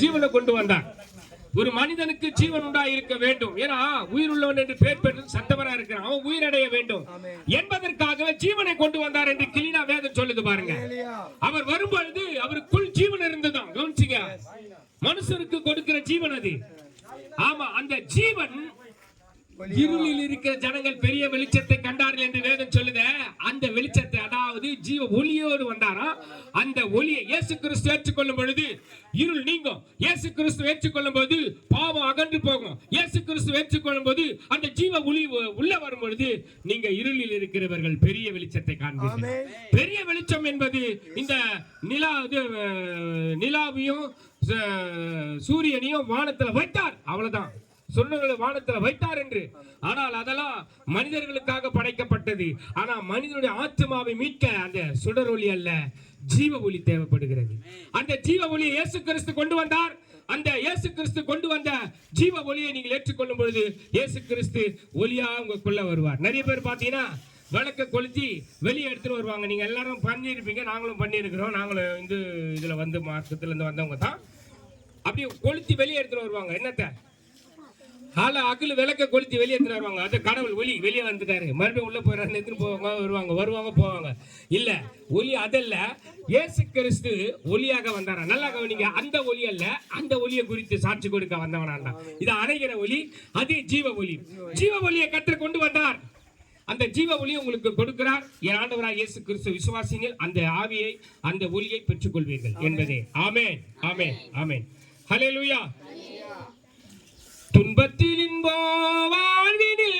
ஜீவனை கொண்டு வந்தார். ஒரு மனிதனுக்கு ஜீவன் உண்டா இருக்க வேண்டும். ஏன்னா உயிர் உள்ளவன் என்று பெயர் பெற்று சத்தவரா இருக்கிறான். அவன் உயிரடைய வேண்டும் என்பதற்காகவே ஜீவனை கொண்டு வந்தார் என்று கிளீனா வேதம் சொல்லுது பாருங்க. அவர் வரும்பொழுது அவருக்குள் ஜீவன் இருந்ததுதான். கவனிச்சுங்க, மனுஷருக்கு கொடுக்கிற ஜீவன் அது. ஆமா, அந்த ஜீவன் இருளில் இருக்கிற ஜனங்கள் பெரிய வெளிச்சத்தை கண்டார்கள் என்று வேதம் சொல்லுத. அந்த வெளிச்சத்தை, அதாவது ஜீவ ஒளியோடு வந்தாரா. அந்த ஒளியை இயேசு கிறிஸ்து ஏற்றுக்கொள்ளும் பொழுது இருள் நீங்கும். இயேசு கிறிஸ்து ஏற்றுக்கொள்ளும் போது பாவம் அகன்று போகும். இயேசு கிறிஸ்து ஏற்றுக்கொள்ளும் போது அந்த ஜீவ ஒளி உள்ள வரும் பொழுது நீங்க இருளில் இருக்கிறவர்கள் பெரிய வெளிச்சத்தை காண்பீர்கள். பெரிய வெளிச்சம் என்பது இந்த நிலாவையும் சூரியனையும் வானத்துல வைத்தார், அவ்வளவுதான். சொன்னங்களை வானத்தில் வைத்தார் என்று. ஆனால் அதெல்லாம் மனிதர்களுக்காக படைக்கப்பட்டது. ஆனா மனிதனுடைய ஆத்மாவை மீட்க அந்த சுடர் ஒளி அல்ல, ஜீவ ஒளி தேவைப்படுகிறது. அந்த ஜீவ ஒளியை இயேசு கிறிஸ்து கொண்டு வந்தார். அந்த இயேசு கிறிஸ்து கொண்டு வந்த ஜீவ ஒளியை நீங்கள் ஏற்றுக்கொள்ளும் பொழுது இயேசு கிறிஸ்து ஒளியா உங்களுக்குள்ள வருவார். நிறைய பேர் பாத்தீங்கன்னா விளக்க கொளுத்தி வெளியே எடுத்துட்டு வருவாங்க. நீங்க எல்லாரும் பண்ணிருப்பீங்க, நாங்களும் பண்ணிருக்கிறோம். நாங்களும் இந்த இதுல வந்து மார்க்கத்துல இருந்து வந்தவங்க தான். அப்படி கொளுத்தி வெளியே எடுத்துட்டு வருவாங்க. என்னத்த அகில விளக்க கொளுத்தி வெளியே எடுத்துட்டு வருவாங்க. அது கடவுள் ஒளி வெளியே வந்துட்டாரு, மறுபடியும் உள்ள போயிடாரு, எடுத்துட்டு போவாங்க, வருவாங்க போவாங்க. இல்ல, ஒளி அதல்ல, இயேசு கிறிஸ்து ஒளியாக வந்தாரா. நல்லா கவனிங்க, அந்த ஒளி அல்ல, அந்த ஒளியை குறித்து சாட்சி கொடுக்க வந்தவனா. இது அணைகிற ஒளி, அது ஜீவ ஒளி. ஜீவ ஒளியை கற்று கொண்டு வந்தார். அந்த ஜீவ ஒளியை உங்களுக்கு கொடுக்கிறார். என் ஆண்டவராய் இயேசு கிறிஸ்து விசுவாசிங்கள் அந்த ஆவியை, அந்த ஒளியை பெற்றுக் கொள்வீர்கள் என்பதே. ஆமென், ஆமென், ஆமென். ஹல்லேலூயா. துன்பத்தில் இன்போ வாழ்வினில்